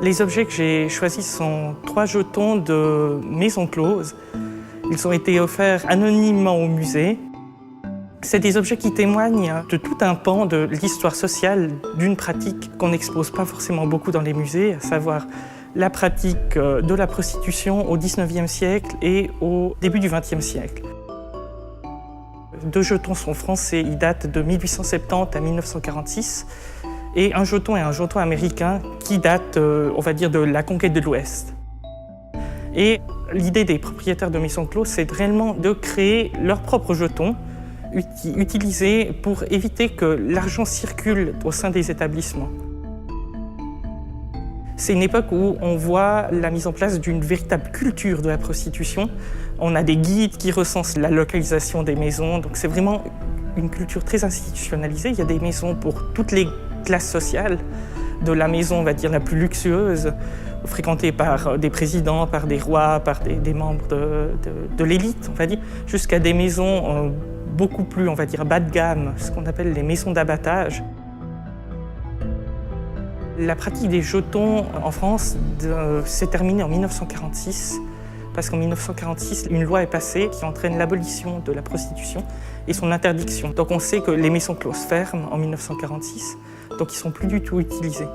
Les objets que j'ai choisis sont 3 jetons de maison close. Ils ont été offerts anonymement au musée. C'est des objets qui témoignent de tout un pan de l'histoire sociale d'une pratique qu'on n'expose pas forcément beaucoup dans les musées, à savoir la pratique de la prostitution au XIXe siècle et au début du XXe siècle. 2 jetons sont français, ils datent de 1870 à 1946. Et un jeton est un jeton américain qui date, on va dire, de la conquête de l'Ouest. Et l'idée des propriétaires de maisons closes, c'est réellement de créer leurs propres jetons, utilisés pour éviter que l'argent circule au sein des établissements. C'est une époque où on voit la mise en place d'une véritable culture de la prostitution. On a des guides qui recensent la localisation des maisons, donc c'est vraiment une culture très institutionnalisée. Il y a des maisons pour toutes les classes sociales, de la maison, on va dire, la plus luxueuse, fréquentée par des présidents, par des rois, par des membres de l'élite, on va dire, jusqu'à des maisons beaucoup plus, on va dire, bas de gamme, ce qu'on appelle les maisons d'abattage. La pratique des jetons en France s'est terminée en 1946, parce qu'en 1946, une loi est passée qui entraîne l'abolition de la prostitution et son interdiction. Donc on sait que les maisons closes ferment en 1946, donc ils ne sont plus du tout utilisés.